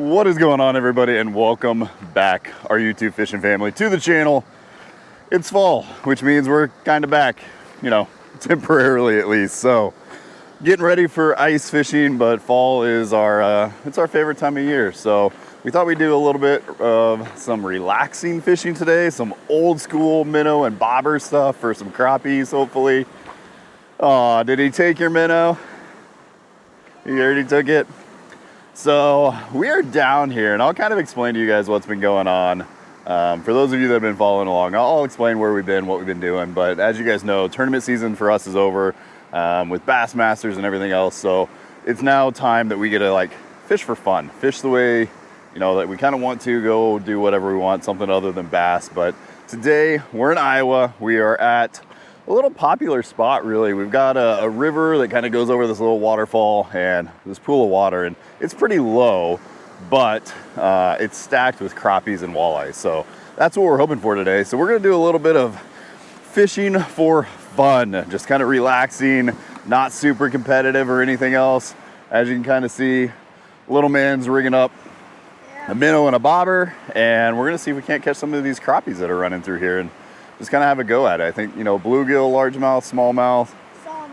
What is going on, everybody, and welcome back, our YouTube fishing family, to the channel. It's fall, which means we're kind of back, temporarily at least. So getting ready for ice fishing, but fall is it's our favorite time of year. So we thought we'd do a little bit of some relaxing fishing today, some old school minnow and bobber stuff for some crappies, hopefully. Oh, did he take your minnow? He already took it. So we are down here, and I'll kind of explain to you guys what's been going on. For those of you that have been following along, I'll explain where we've been, what we've been doing. But as you guys know, tournament season for us is over with Bassmasters and everything else. So it's now time that we get to fish for fun, fish the way that we kind of want to, go do whatever we want, something other than bass. But today we're in Iowa. We are at a little popular spot, really. We've got a river that kind of goes over this little waterfall and this pool of water, and it's pretty low, but it's stacked with crappies and walleyes. So that's what we're hoping for today. So we're gonna do a little bit of fishing for fun, just kind of relaxing, not super competitive or anything else. As you can kind of see, little man's rigging up a minnow and a bobber, and we're gonna see if we can't catch some of these crappies that are running through here and just kind of have a go at it. I think, bluegill, largemouth, smallmouth,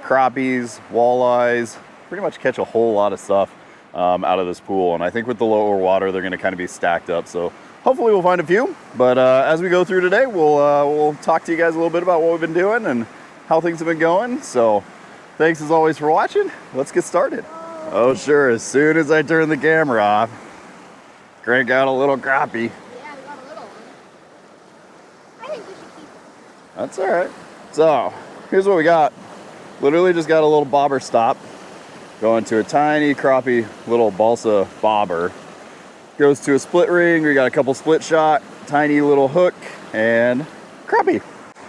crappies, walleyes, pretty much catch a whole lot of stuff out of this pool. And I think with the lower water, they're gonna kind of be stacked up. So hopefully we'll find a few. But as we go through today, we'll talk to you guys a little bit about what we've been doing and how things have been going. So thanks as always for watching. Let's get started. Oh sure, as soon as I turn the camera off, crank out a little crappie. That's all right. So here's what we got. Literally just got a little bobber stop going to a tiny crappie little balsa bobber. Goes to a split ring. We got a couple split shot, tiny little hook, and crappie.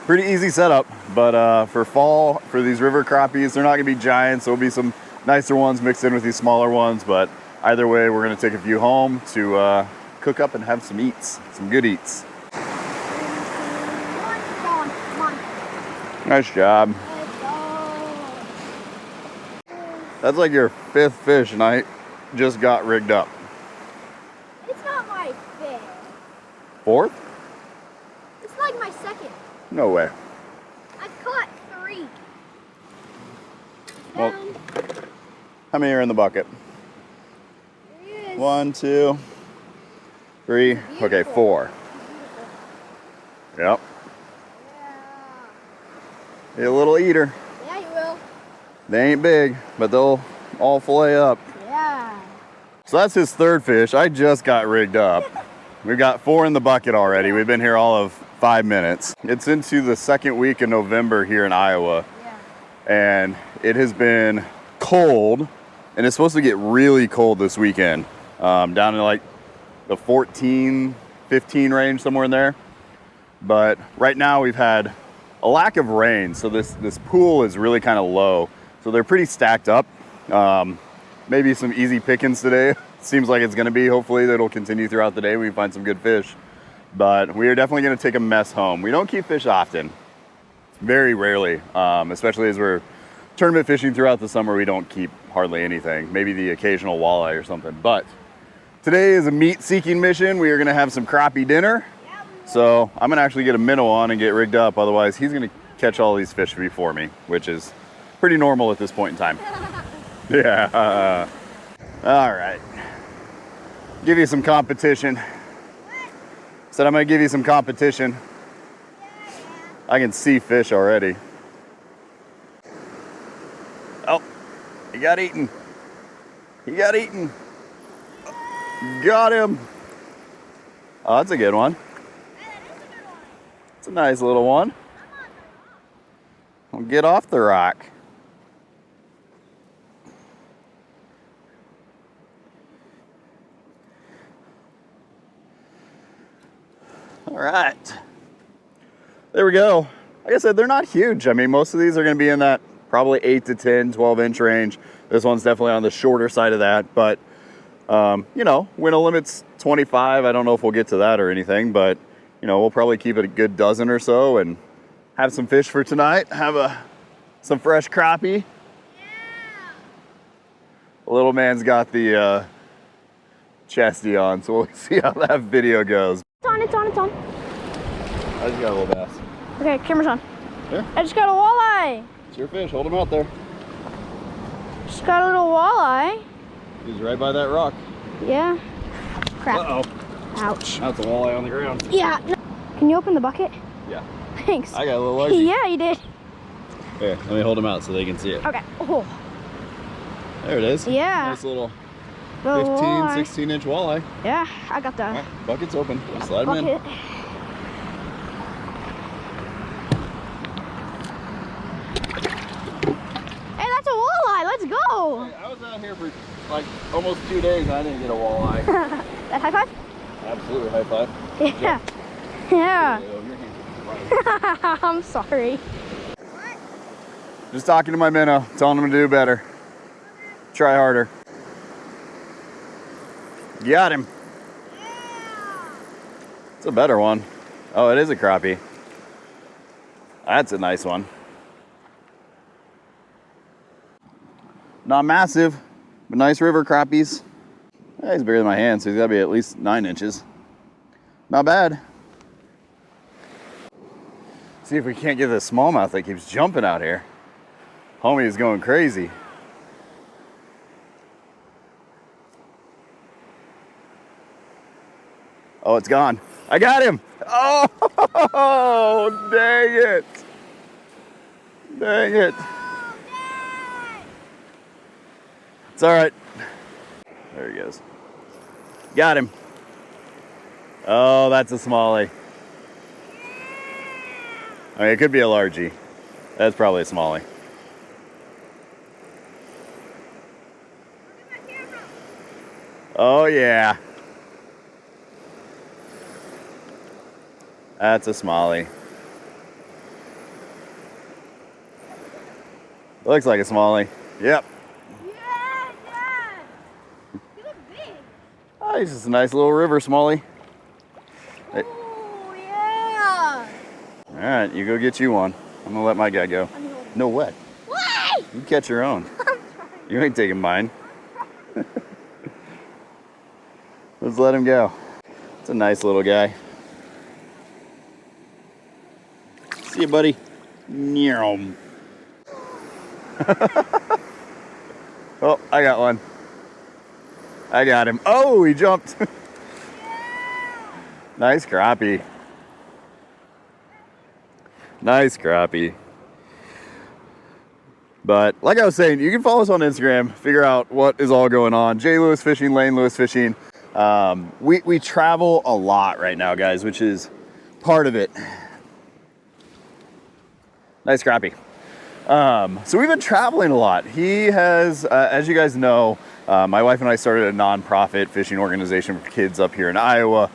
Pretty easy setup, but for fall, for these river crappies, they're not gonna be giants. There'll be some nicer ones mixed in with these smaller ones, but either way, we're gonna take a few home to cook up and have some eats, some good eats. Nice job. That's like your fifth fish, and I just got rigged up. It's not my fifth. Fourth? It's like my second. No way. I've caught 3. Well, how many are in the bucket? 1, 2, 3. Okay, 4. Yep. Be a little eater. Yeah, you will. They ain't big, but they'll all fillet up. Yeah. So that's his third fish. I just got rigged up. We've got 4 in the bucket already. We've been here all of 5 minutes. It's into the second week of November here in Iowa. Yeah. And it has been cold, and it's supposed to get really cold this weekend. Down in the 14, 15 range, somewhere in there. But right now we've had a lack of rain, so this pool is really kind of low. So they're pretty stacked up. Maybe some easy pickings today. Seems like it's gonna be. Hopefully that'll continue throughout the day. We find some good fish. But we are definitely gonna take a mess home. We don't keep fish often. Very rarely, especially as we're tournament fishing throughout the summer, we don't keep hardly anything. Maybe the occasional walleye or something. But today is a meat seeking mission. We are gonna have some crappie dinner. So I'm gonna actually get a minnow on and get rigged up. Otherwise, he's gonna catch all these fish before me, which is pretty normal at this point in time. Yeah. All right. Give you some competition. Said I'm gonna give you some competition. I can see fish already. Oh, he got eaten. He got eaten. Got him. Oh, that's a good one. It's a nice little one. I'll get off the rock. All right. There we go. Like I said, they're not huge. I mean, most of these are going to be in that probably 8 to 10, 12-inch range. This one's definitely on the shorter side of that. But, winnow limit's 25. I don't know if we'll get to that or anything, but we'll probably keep it a good dozen or so and have some fish for tonight. Have some fresh crappie. Yeah. The little man's got the chesty on, so we'll see how that video goes. It's on, it's on, it's on. I just got a little bass. Okay, camera's on. There. I just got a walleye. It's your fish. Hold him out there. Just got a little walleye. He's right by that rock. Yeah. Crap. Uh-oh. Ouch. That's a walleye on the ground. Yeah. Can you open the bucket? Yeah. Thanks. I got a little largie. Yeah, you did. Here, let me hold him out so they can see it. Okay. Oh. There it is. Yeah. Nice little The 15, walleye. 16-inch walleye. Yeah, I got All that. right, bucket's open. Slide him Bucket. in. Hey, that's a walleye. Let's go. Hey, I was out here for like almost 2 days and I didn't get a walleye. That high five? Absolutely, high five. Yeah. Yeah. Your hands are I'm sorry. Just talking to my minnow, telling him to do better. Try harder. Got him. It's a better one. Oh, it is a crappie. That's a nice one. Not massive, but nice river crappies. Yeah, he's bigger than my hand, so he's gotta be at least 9 inches. Not bad. See if we can't get this smallmouth that keeps jumping out here. Homie is going crazy. Oh, it's gone. I got him. Oh, dang it. Dang it. It's all right. There he goes. Got him. Oh, that's a smallie. I mean, it could be a largie. That's probably a smallie. Oh, yeah. That's a smallie. Looks like a smallie. Yep. Yeah, Dad. You look big. Oh, he's just a nice little river smallie. Hey. Oh, yeah. All right, you go get you one. I'm gonna let my guy go. No way. Why? You catch your own. I'm trying. You ain't taking mine. Let's let him go. It's a nice little guy. See you, buddy. Nyom. Oh, I got one. I got him. Oh, he jumped. Nice crappie. Nice crappie. But like I was saying, you can follow us on Instagram, figure out what is all going on. J. Lewis Fishing, Lane Lewis Fishing. We travel a lot right now, guys, which is part of it. Nice crappie. So we've been traveling a lot. He has, as you guys know, my wife and I started a nonprofit fishing organization for kids up here in Iowa.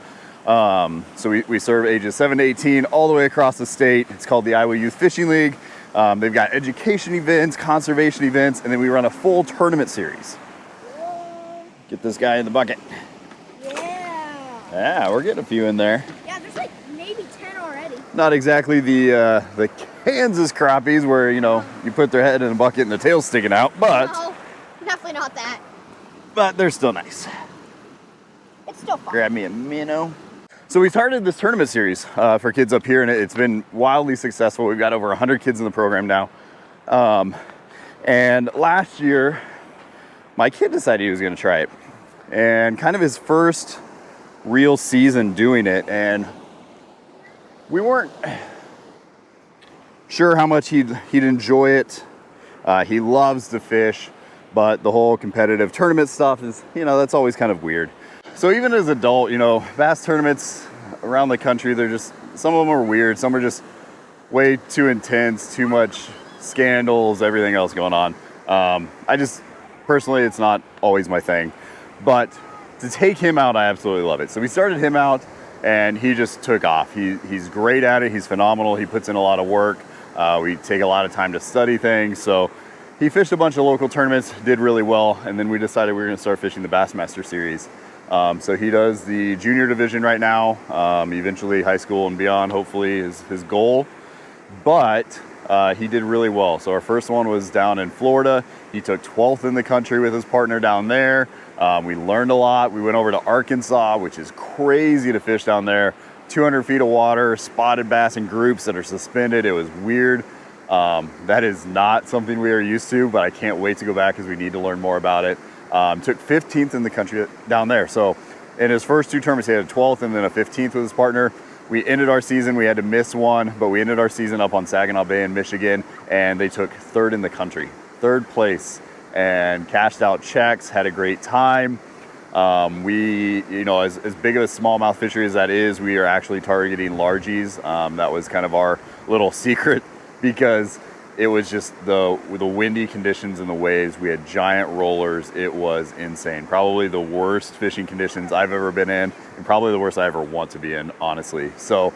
So we serve ages 7 to 18 all the way across the state. It's called the Iowa Youth Fishing League. They've got education events, conservation events, and then we run a full tournament series. Get this guy in the bucket. Yeah. Yeah, we're getting a few in there. Yeah, there's like maybe 10 already. Not exactly the Kansas crappies where, you know, you put their head in a bucket and the tail's sticking out, but No, definitely not that. they're still nice. It's still fun. Grab me a minnow. So we started this tournament series for kids up here, and it's been wildly successful. We've got over 100 kids in the program now. And last year, my kid decided he was going to try it. And kind of his first real season doing it. And we weren't sure how much he'd enjoy it. He loves to fish, but the whole competitive tournament stuff is, you know, that's always kind of weird. So even as an adult, you know, bass tournaments around the country, they're just, some of them are weird. Some are just way too intense, too much scandals, everything else going on. Personally, it's not always my thing. But to take him out, I absolutely love it. So we started him out and he just took off. He's great at it. He's phenomenal. He puts in a lot of work. We take a lot of time to study things. So he fished a bunch of local tournaments, did really well. And then we decided we were going to start fishing the Bassmaster Series. So he does the junior division right now. Eventually high school and beyond, hopefully, is his goal. But he did really well. So our first one was down in Florida. He took 12th in the country with his partner down there. We learned a lot. We went over to Arkansas, which is crazy to fish down there. 200 feet of water, spotted bass in groups that are suspended. It was weird. That is not something we are used to, but I can't wait to go back because we need to learn more about it. Took 15th in the country down there. So in his first 2 tournaments, he had a 12th and then a 15th with his partner. We ended our season, we had to miss one, but we ended our season up on Saginaw Bay in Michigan, and they took 3rd in the country, 3rd place, and cashed out checks, had a great time. We, you know, as big of a smallmouth fishery as that is, we are actually targeting largies. That was kind of our little secret because it was just the windy conditions and the waves. We had giant rollers. It was insane. Probably the worst fishing conditions I've ever been in, and probably the worst I ever want to be in, honestly. So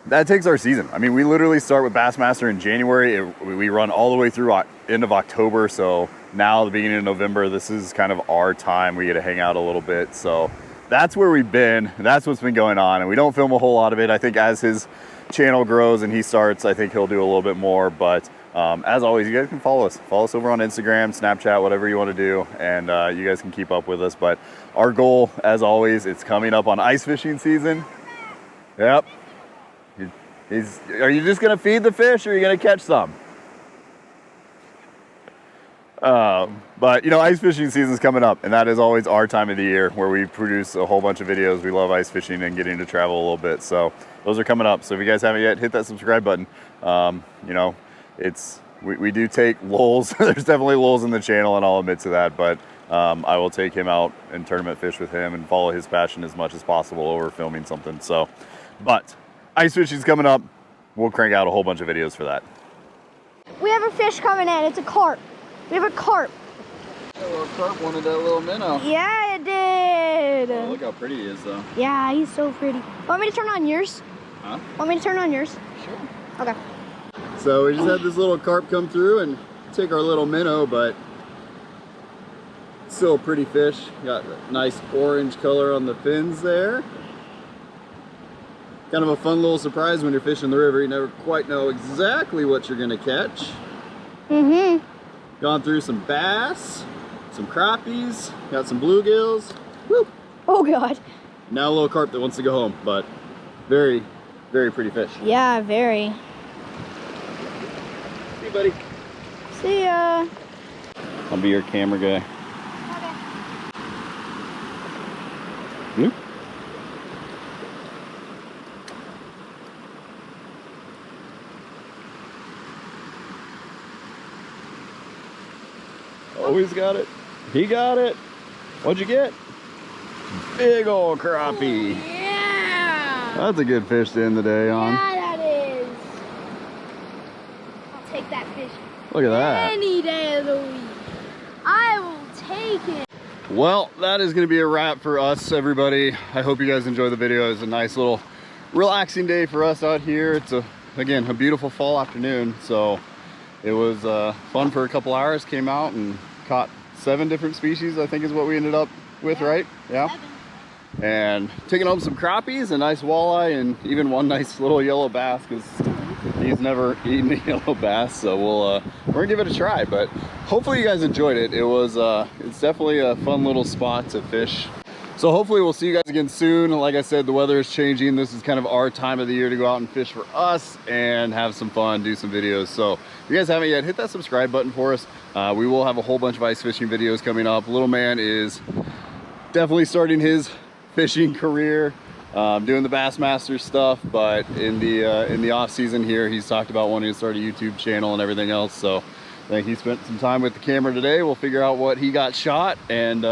that takes our season. I mean, we literally start with Bassmaster in January. We run all the way through end of October. So now the beginning of November, this is kind of our time. We get to hang out a little bit. So that's where we've been. That's what's been going on. And we don't film a whole lot of it. I think as his channel grows and he starts, I think he'll do a little bit more. But as always, you guys can follow us over on Instagram, Snapchat, whatever you want to do, and you guys can keep up with us. But our goal, as always, it's coming up on ice fishing season. Yep. Are you just gonna feed the fish, or are you gonna catch some? But you know, ice fishing season's coming up, and that is always our time of the year where we produce a whole bunch of videos. We love ice fishing and getting to travel a little bit, so those are coming up. So if you guys haven't yet, hit that subscribe button. You know, we do take lulls. There's definitely lulls in the channel, and I'll admit to that, but I will take him out and tournament fish with him and follow his passion as much as possible over filming something. So, but ice fishing's coming up. We'll crank out a whole bunch of videos for that. We have a fish coming in. It's a carp. We have a carp. That little carp wanted that little minnow. Yeah, it did. Oh, look how pretty he is, though. Yeah, he's so pretty. Want me to turn on yours? Huh? Want me to turn on yours? Sure. Okay. So we just had this little carp come through and take our little minnow, but still a pretty fish. Got a nice orange color on the fins there. Kind of a fun little surprise when you're fishing the river. You never quite know exactly what you're gonna catch. Mm-hmm. Gone through some bass, some crappies, got some bluegills. Woo! Oh God. Now a little carp that wants to go home, but very, very pretty fish. Yeah, very. See you, buddy. See ya. I'll be your camera guy. Okay. You? Always got it. He got it. What'd you get? Big old crappie. Oh, yeah. That's a good fish to end the day on. Yeah, that is. I'll take that fish. Look at that. Any day of the week. I will take it. Well, that is going to be a wrap for us, everybody. I hope you guys enjoy the video. It's a nice little relaxing day for us out here. It's again a beautiful fall afternoon, so it was fun for a couple hours. Came out and caught 7 different species, I think is what we ended up with, yeah. Right? Yeah. 7. And taking home some crappies, a nice walleye, and even one nice little yellow bass, because he's never eaten a yellow bass. So we're gonna give it a try. But hopefully you guys enjoyed it. It was it's definitely a fun little spot to fish. So hopefully we'll see you guys again soon. Like I said, the weather is changing. This is kind of our time of the year to go out and fish for us and have some fun, do some videos. So if you guys haven't yet, hit that subscribe button for us. We will have a whole bunch of ice fishing videos coming up. Little man is definitely starting his fishing career, doing the Bassmaster stuff, but in the off season here, he's talked about wanting to start a YouTube channel and everything else. So I think he spent some time with the camera today. We'll figure out what he got shot, and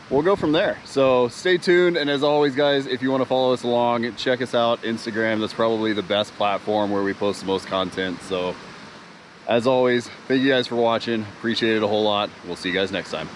we'll go from there. So stay tuned, and as always guys, if you want to follow us along, check us out. Instagram, that's probably the best platform where we post the most content. So as always, thank you guys for watching. Appreciate it a whole lot. We'll see you guys next time.